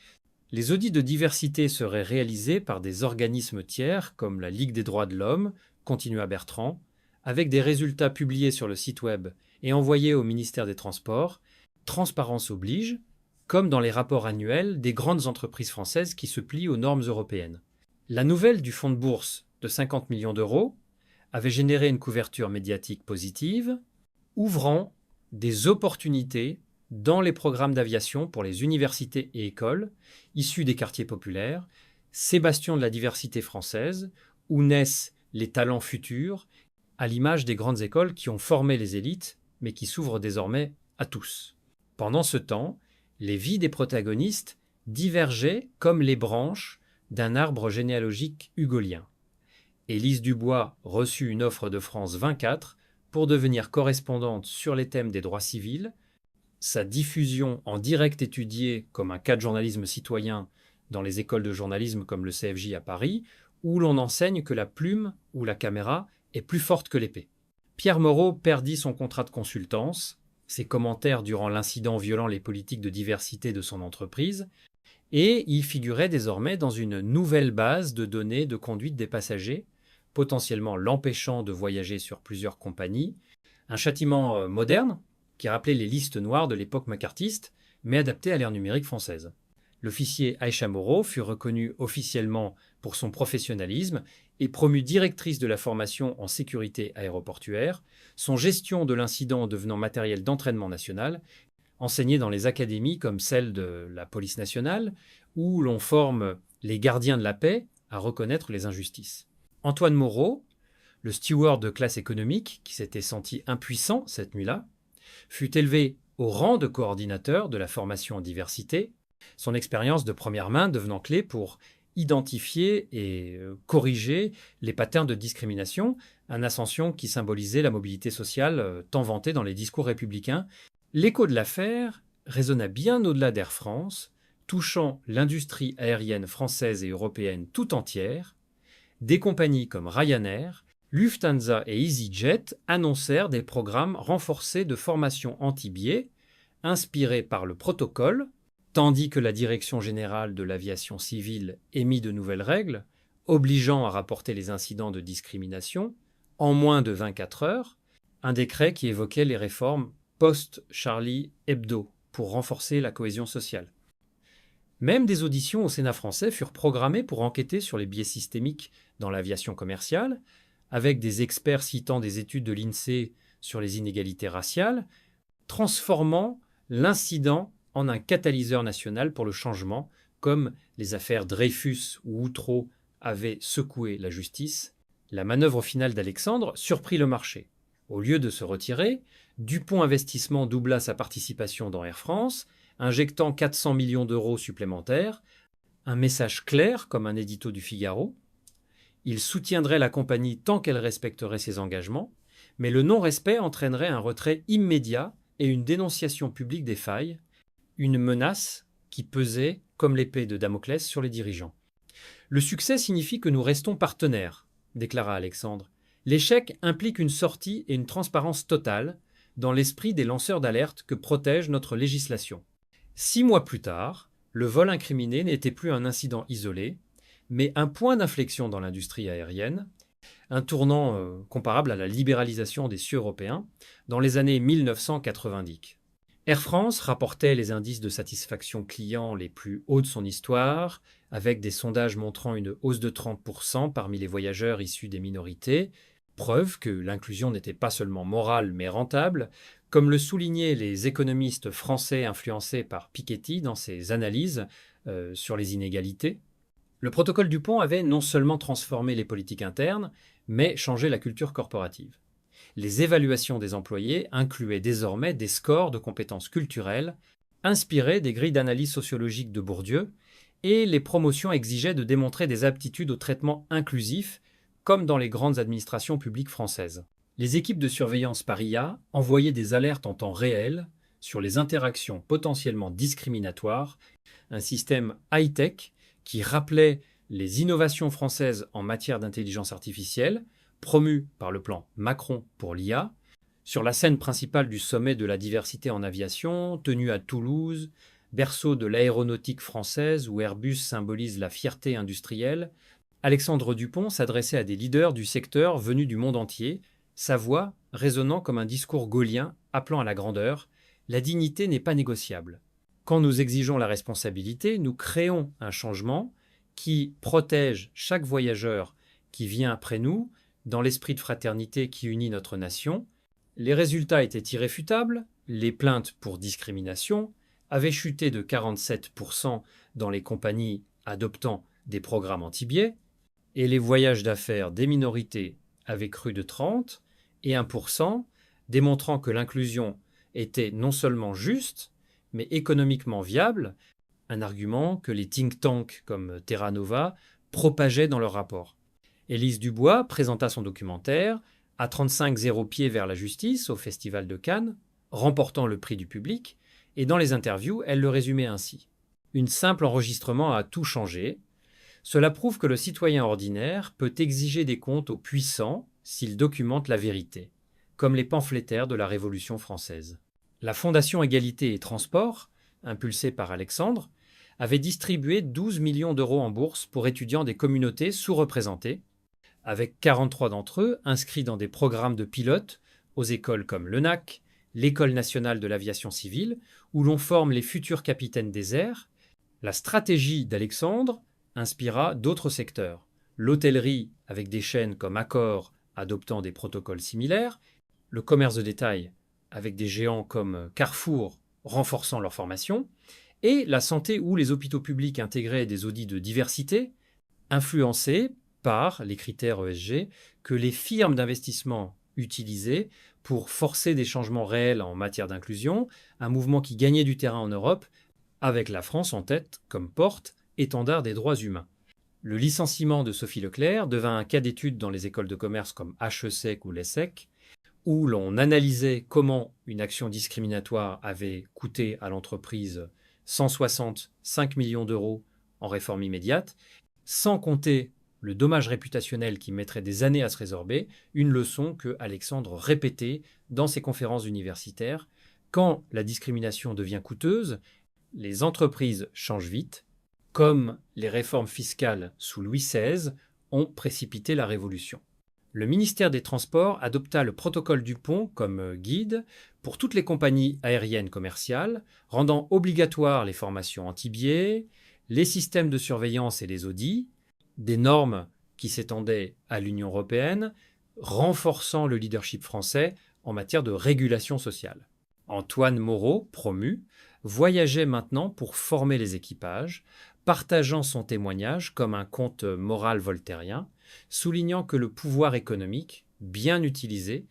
les audits de diversité seraient réalisés par des organismes tiers comme la Ligue des droits de l'homme, continua Bertrand, avec des résultats publiés sur le site web et envoyés au ministère des Transports. Transparence oblige, comme dans les rapports annuels des grandes entreprises françaises qui se plient aux normes européennes. La nouvelle du fonds de bourse de 50 millions d'euros avait généré une couverture médiatique positive, ouvrant des opportunités dans les programmes d'aviation pour les universités et écoles issus des quartiers populaires, ces bastions de la diversité française, où naissent les talents futurs, à l'image des grandes écoles qui ont formé les élites, mais qui s'ouvrent désormais à tous. Pendant ce temps, les vies des protagonistes divergeaient comme les branches d'un arbre généalogique hugolien. Élise Dubois reçut une offre de France 24 pour devenir correspondante sur les thèmes des droits civils, sa diffusion en direct étudiée comme un cas de journalisme citoyen dans les écoles de journalisme comme le CFJ à Paris, où l'on enseigne que la plume ou la caméra est plus forte que l'épée. Pierre Moreau perdit son contrat de consultance, ses commentaires durant l'incident violant les politiques de diversité de son entreprise, et y figurait désormais dans une nouvelle base de données de conduite des passagers, potentiellement l'empêchant de voyager sur plusieurs compagnies, un châtiment moderne qui rappelait les listes noires de l'époque macartiste, mais adapté à l'ère numérique française. L'officier Aïcha Moreau fut reconnue officiellement pour son professionnalisme et promue directrice de la formation en sécurité aéroportuaire, son gestion de l'incident devenant matériel d'entraînement national, enseigné dans les académies comme celle de la police nationale, où l'on forme les gardiens de la paix à reconnaître les injustices. Antoine Moreau, le steward de classe économique qui s'était senti impuissant cette nuit-là, fut élevé au rang de coordinateur de la formation en diversité, son expérience de première main devenant clé pour identifier et corriger les patterns de discrimination, une ascension qui symbolisait la mobilité sociale tant vantée dans les discours républicains. L'écho de l'affaire résonna bien au-delà d'Air France, touchant l'industrie aérienne française et européenne tout entière. Des compagnies comme Ryanair, Lufthansa et EasyJet annoncèrent des programmes renforcés de formation anti-biais, inspirés par le protocole, tandis que la Direction générale de l'aviation civile émit de nouvelles règles, obligeant à rapporter les incidents de discrimination en moins de 24 heures, un décret qui évoquait les réformes post-Charlie Hebdo pour renforcer la cohésion sociale. Même des auditions au Sénat français furent programmées pour enquêter sur les biais systémiques dans l'aviation commerciale, avec des experts citant des études de l'INSEE sur les inégalités raciales, transformant l'incident en un catalyseur national pour le changement, comme les affaires Dreyfus ou Outreau avaient secoué la justice. La manœuvre finale d'Alexandre surprit le marché. Au lieu de se retirer, Dupont Investissement doubla sa participation dans Air France, injectant 400 millions d'euros supplémentaires, un message clair comme un édito du Figaro. Il soutiendrait la compagnie tant qu'elle respecterait ses engagements, mais le non-respect entraînerait un retrait immédiat et une dénonciation publique des failles, une menace qui pesait comme l'épée de Damoclès sur les dirigeants. Le succès signifie que nous restons partenaires, déclara Alexandre. L'échec implique une sortie et une transparence totale dans l'esprit des lanceurs d'alerte que protège notre législation. 6 mois plus tard, le vol incriminé n'était plus un incident isolé, mais un point d'inflexion dans l'industrie aérienne, un tournant comparable à la libéralisation des cieux européens dans les années 1990. Air France rapportait les indices de satisfaction client les plus hauts de son histoire, avec des sondages montrant une hausse de 30% parmi les voyageurs issus des minorités, preuve que l'inclusion n'était pas seulement morale mais rentable, comme le soulignaient les économistes français influencés par Piketty dans ses analyses sur les inégalités. Le protocole Dupont avait non seulement transformé les politiques internes, mais changé la culture corporative. Les évaluations des employés incluaient désormais des scores de compétences culturelles, inspirés des grilles d'analyse sociologique de Bourdieu, et les promotions exigeaient de démontrer des aptitudes au traitement inclusif, comme dans les grandes administrations publiques françaises. Les équipes de surveillance par IA envoyaient des alertes en temps réel sur les interactions potentiellement discriminatoires, un système high-tech qui rappelait les innovations françaises en matière d'intelligence artificielle, promu par le plan Macron pour l'IA, sur la scène principale du sommet de la diversité en aviation, tenu à Toulouse, berceau de l'aéronautique française où Airbus symbolise la fierté industrielle, Alexandre Dupont s'adressait à des leaders du secteur venus du monde entier, sa voix résonnant comme un discours gaullien appelant à la grandeur. La dignité n'est pas négociable. Quand nous exigeons la responsabilité, nous créons un changement qui protège chaque voyageur qui vient après nous, dans l'esprit de fraternité qui unit notre nation. Les résultats étaient irréfutables, les plaintes pour discrimination avaient chuté de 47% dans les compagnies adoptant des programmes anti-biais, et les voyages d'affaires des minorités avaient cru de 30 et 1%, démontrant que l'inclusion était non seulement juste, mais économiquement viable, un argument que les think tanks comme Terra Nova propageaient dans leur rapport. Élise Dubois présenta son documentaire à 35-0 pieds vers la justice au Festival de Cannes, remportant le prix du public, et dans les interviews, elle le résumait ainsi. Une simple enregistrement a tout changé. Cela prouve que le citoyen ordinaire peut exiger des comptes aux puissants s'ils documentent la vérité, comme les pamphlétaires de la Révolution française. La Fondation Égalité et Transport, impulsée par Alexandre, avait distribué 12 millions d'euros en bourse pour étudiants des communautés sous-représentées, avec 43 d'entre eux inscrits dans des programmes de pilote aux écoles comme l'ENAC, l'École nationale de l'aviation civile, où l'on forme les futurs capitaines des airs. La stratégie d'Alexandre inspira d'autres secteurs. L'hôtellerie, avec des chaînes comme Accor adoptant des protocoles similaires, le commerce de détail, avec des géants comme Carrefour renforçant leur formation, et la santé où les hôpitaux publics intégraient des audits de diversité, influencés par les critères ESG que les firmes d'investissement utilisaient pour forcer des changements réels en matière d'inclusion, un mouvement qui gagnait du terrain en Europe, avec la France en tête comme porte-étendard des droits humains. Le licenciement de Sophie Leclerc devint un cas d'étude dans les écoles de commerce comme HESSEC ou l'ESSEC, où l'on analysait comment une action discriminatoire avait coûté à l'entreprise 165 millions d'euros en réforme immédiate, sans compter le dommage réputationnel qui mettrait des années à se résorber, une leçon que Alexandre répétait dans ses conférences universitaires. Quand la discrimination devient coûteuse, les entreprises changent vite, comme les réformes fiscales sous Louis XVI ont précipité la Révolution. Le ministère des Transports adopta le protocole Dupont comme guide pour toutes les compagnies aériennes commerciales, rendant obligatoires les formations anti-biais, les systèmes de surveillance et les audits, des normes qui s'étendaient à l'Union européenne, renforçant le leadership français en matière de régulation sociale. Antoine Moreau, promu, voyageait maintenant pour former les équipages, partageant son témoignage comme un conte moral voltairien, soulignant que le pouvoir économique, bien utilisé,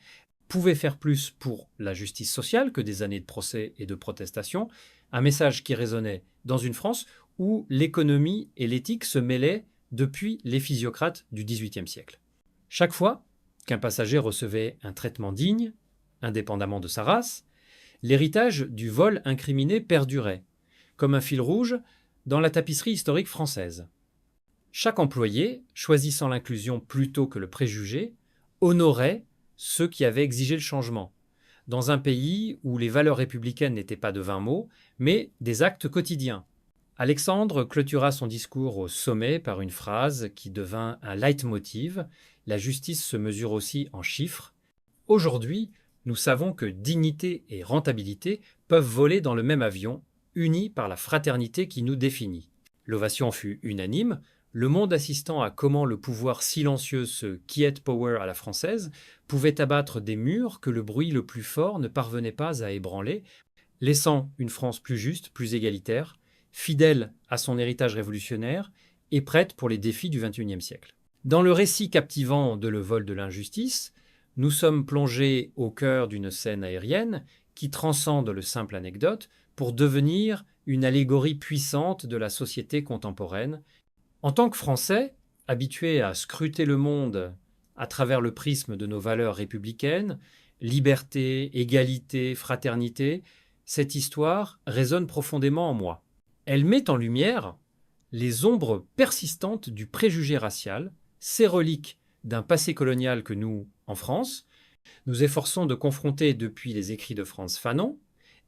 pouvait faire plus pour la justice sociale que des années de procès et de protestations, un message qui résonnait dans une France où l'économie et l'éthique se mêlaient depuis les physiocrates du XVIIIe siècle. Chaque fois qu'un passager recevait un traitement digne, indépendamment de sa race, l'héritage du vol incriminé perdurait, comme un fil rouge dans la tapisserie historique française. Chaque employé, choisissant l'inclusion plutôt que le préjugé, honorait ceux qui avaient exigé le changement, dans un pays où les valeurs républicaines n'étaient pas de vains mots, mais des actes quotidiens. Alexandre clôtura son discours au sommet par une phrase qui devint un leitmotiv. La justice se mesure aussi en chiffres. Aujourd'hui, nous savons que dignité et rentabilité peuvent voler dans le même avion, unis par la fraternité qui nous définit. L'ovation fut unanime, le monde assistant à comment le pouvoir silencieux, ce quiet power à la française, pouvait abattre des murs que le bruit le plus fort ne parvenait pas à ébranler, laissant une France plus juste, plus égalitaire, fidèle à son héritage révolutionnaire et prête pour les défis du XXIe siècle. Dans le récit captivant de Le vol de l'injustice, nous sommes plongés au cœur d'une scène aérienne qui transcende le simple anecdote pour devenir une allégorie puissante de la société contemporaine. En tant que Français, habitués à scruter le monde à travers le prisme de nos valeurs républicaines, liberté, égalité, fraternité, cette histoire résonne profondément en moi. Elle met en lumière les ombres persistantes du préjugé racial, ces reliques d'un passé colonial que nous, en France, nous efforçons de confronter depuis les écrits de Frantz Fanon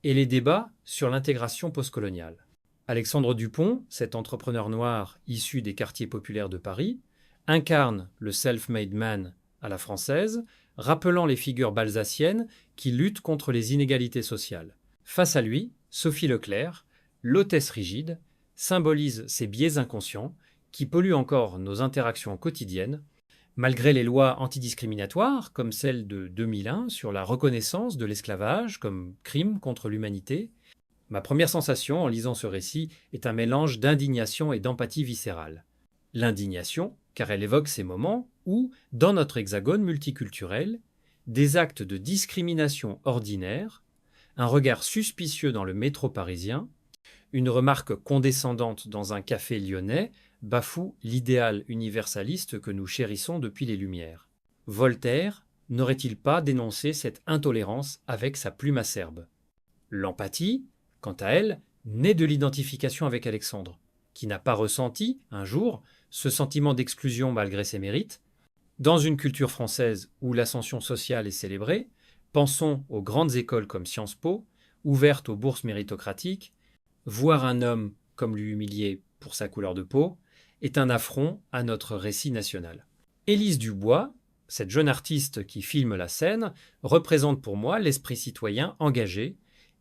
et les débats sur l'intégration postcoloniale. Alexandre Dupont, cet entrepreneur noir issu des quartiers populaires de Paris, incarne le self-made man à la française, rappelant les figures balsaciennes qui luttent contre les inégalités sociales. Face à lui, Sophie Leclerc, l'hôtesse rigide, symbolise ces biais inconscients qui polluent encore nos interactions quotidiennes, malgré les lois antidiscriminatoires comme celle de 2001 sur la reconnaissance de l'esclavage comme crime contre l'humanité. Ma première sensation en lisant ce récit est un mélange d'indignation et d'empathie viscérale. L'indignation, car elle évoque ces moments où, dans notre hexagone multiculturel, des actes de discrimination ordinaires, un regard suspicieux dans le métro parisien, une remarque condescendante dans un café lyonnais bafoue l'idéal universaliste que nous chérissons depuis les Lumières. Voltaire n'aurait-il pas dénoncé cette intolérance avec sa plume acerbe? L'empathie, quant à elle, naît de l'identification avec Alexandre, qui n'a pas ressenti, un jour, ce sentiment d'exclusion malgré ses mérites. Dans une culture française où l'ascension sociale est célébrée, pensons aux grandes écoles comme Sciences Po, ouvertes aux bourses méritocratiques. Voir un homme comme lui humilier pour sa couleur de peau est un affront à notre récit national. Élise Dubois, cette jeune artiste qui filme la scène, représente pour moi l'esprit citoyen engagé,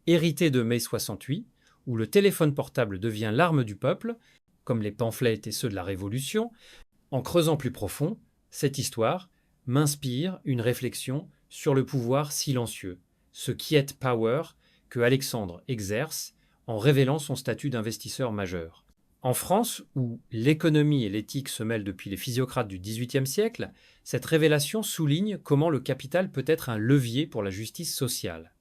hérité de mai 68, où le téléphone portable devient l'arme du peuple, comme les pamphlets étaient ceux de la Révolution. En creusant plus profond, cette histoire m'inspire une réflexion sur le pouvoir silencieux, ce quiet power que Alexandre exerce en révélant son statut d'investisseur majeur. En France, où l'économie et l'éthique se mêlent depuis les physiocrates du XVIIIe siècle, cette révélation souligne comment le capital peut être un levier pour la justice sociale.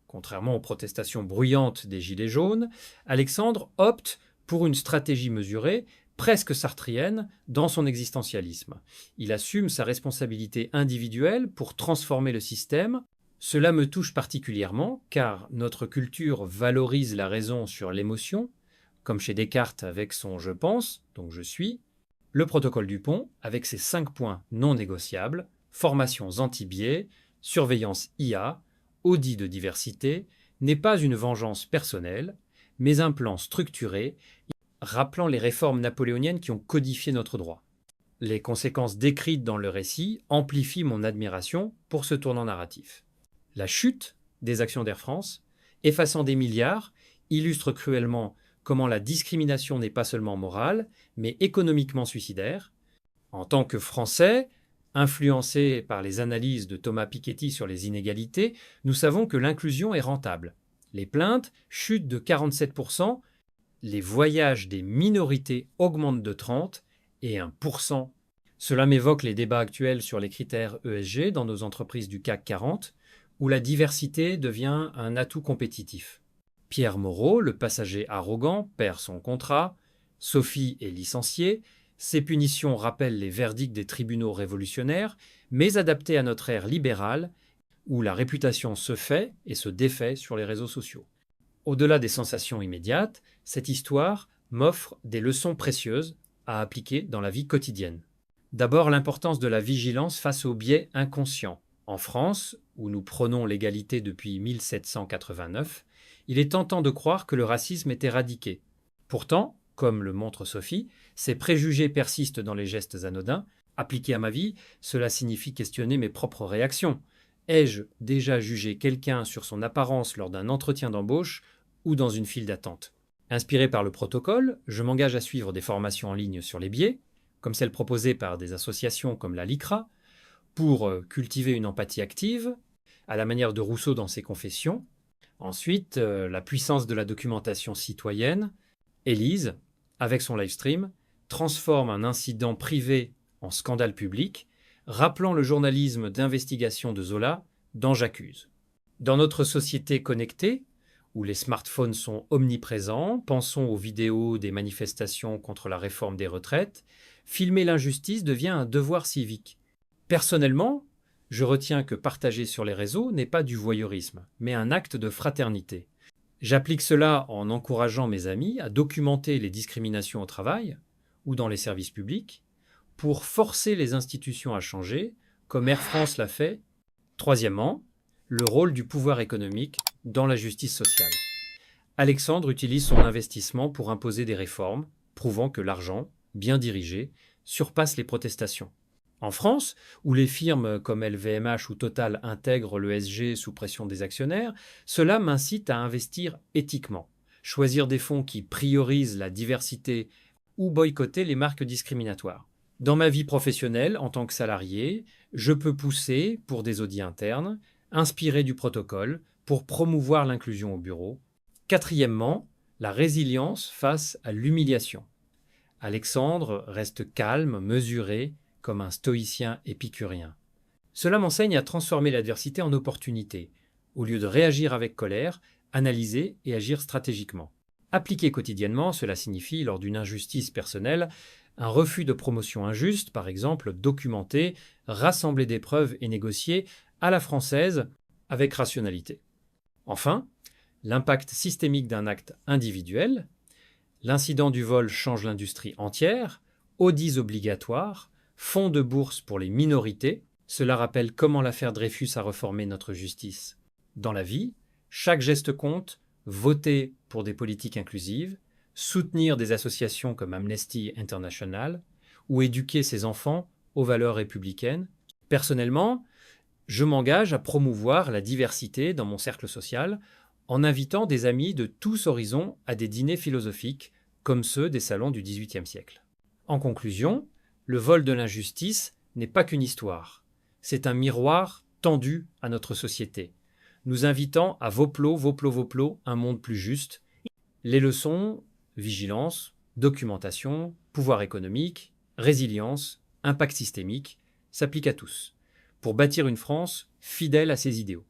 Contrairement aux protestations bruyantes des Gilets jaunes, Alexandre opte pour une stratégie mesurée, presque sartrienne, dans son existentialisme. Il assume sa responsabilité individuelle pour transformer le système. Cela me touche particulièrement car notre culture valorise la raison sur l'émotion, comme chez Descartes avec son je pense, donc je suis. Le protocole Dupont, avec ses 5 points non négociables, formations anti-biais, surveillance IA, audit de diversité, n'est pas une vengeance personnelle, mais un plan structuré rappelant les réformes napoléoniennes qui ont codifié notre droit. Les conséquences décrites dans le récit amplifient mon admiration pour ce tournant narratif. La chute des actions d'Air France, effaçant des milliards, illustre cruellement comment la discrimination n'est pas seulement morale, mais économiquement suicidaire. En tant que Français, influencés par les analyses de Thomas Piketty sur les inégalités, nous savons que l'inclusion est rentable. Les plaintes chutent de 47%, les voyages des minorités augmentent de 30% et 1%. Cela m'évoque les débats actuels sur les critères ESG dans nos entreprises du CAC 40, où la diversité devient un atout compétitif. Pierre Moreau, le passager arrogant, perd son contrat. Sophie est licenciée. Ces punitions rappellent les verdicts des tribunaux révolutionnaires, mais adaptés à notre ère libérale, où la réputation se fait et se défait sur les réseaux sociaux. Au-delà des sensations immédiates, cette histoire m'offre des leçons précieuses à appliquer dans la vie quotidienne. D'abord, l'importance de la vigilance face aux biais inconscients. En France, où nous prônons l'égalité depuis 1789, il est tentant de croire que le racisme est éradiqué. Pourtant, comme le montre Sophie, ces préjugés persistent dans les gestes anodins. Appliqués à ma vie, cela signifie questionner mes propres réactions. Ai-je déjà jugé quelqu'un sur son apparence lors d'un entretien d'embauche ou dans une file d'attente? Inspiré par le protocole, je m'engage à suivre des formations en ligne sur les biais, comme celles proposées par des associations comme la LICRA, pour cultiver une empathie active, à la manière de Rousseau dans ses Confessions. Ensuite, la puissance de la documentation citoyenne. Élise, avec son live stream, transforme un incident privé en scandale public, rappelant le journalisme d'investigation de Zola dans J'accuse. Dans notre société connectée, où les smartphones sont omniprésents, pensons aux vidéos des manifestations contre la réforme des retraites, filmer l'injustice devient un devoir civique. Personnellement, je retiens que partager sur les réseaux n'est pas du voyeurisme, mais un acte de fraternité. J'applique cela en encourageant mes amis à documenter les discriminations au travail ou dans les services publics pour forcer les institutions à changer, comme Air France l'a fait. Troisièmement, le rôle du pouvoir économique dans la justice sociale. Alexandre utilise son investissement pour imposer des réformes, prouvant que l'argent, bien dirigé, surpasse les protestations. En France, où les firmes comme LVMH ou Total intègrent l'ESG sous pression des actionnaires, cela m'incite à investir éthiquement, choisir des fonds qui priorisent la diversité ou boycotter les marques discriminatoires. Dans ma vie professionnelle, en tant que salarié, je peux pousser pour des audits internes, inspirer du protocole pour promouvoir l'inclusion au bureau. Quatrièmement, la résilience face à l'humiliation. Alexandre reste calme, mesuré, comme un stoïcien épicurien. Cela m'enseigne à transformer l'adversité en opportunité. Au lieu de réagir avec colère, analyser et agir stratégiquement. Appliquer quotidiennement, cela signifie, lors d'une injustice personnelle, un refus de promotion injuste, par exemple, documenter, rassembler des preuves et négocier à la française avec rationalité. Enfin, l'impact systémique d'un acte individuel. L'incident du vol change l'industrie entière, audits obligatoires, fonds de bourse pour les minorités. Cela rappelle comment l'affaire Dreyfus a reformé notre justice. Dans la vie, chaque geste compte, voter pour des politiques inclusives, soutenir des associations comme Amnesty International ou éduquer ses enfants aux valeurs républicaines. Personnellement, je m'engage à promouvoir la diversité dans mon cercle social en invitant des amis de tous horizons à des dîners philosophiques comme ceux des salons du XVIIIe siècle. En conclusion, le vol de l'injustice n'est pas qu'une histoire. C'est un miroir tendu à notre société, nous invitant à voplo, un monde plus juste. Les leçons, vigilance, documentation, pouvoir économique, résilience, impact systémique, s'appliquent à tous, pour bâtir une France fidèle à ses idéaux.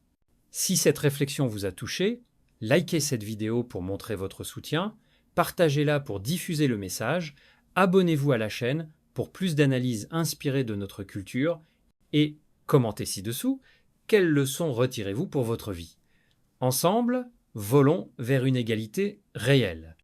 Si cette réflexion vous a touché, likez cette vidéo pour montrer votre soutien, partagez-la pour diffuser le message, abonnez-vous à la chaîne pour plus d'analyses inspirées de notre culture et commentez ci-dessous quelles leçons retirez-vous pour votre vie. Ensemble, volons vers une égalité réelle.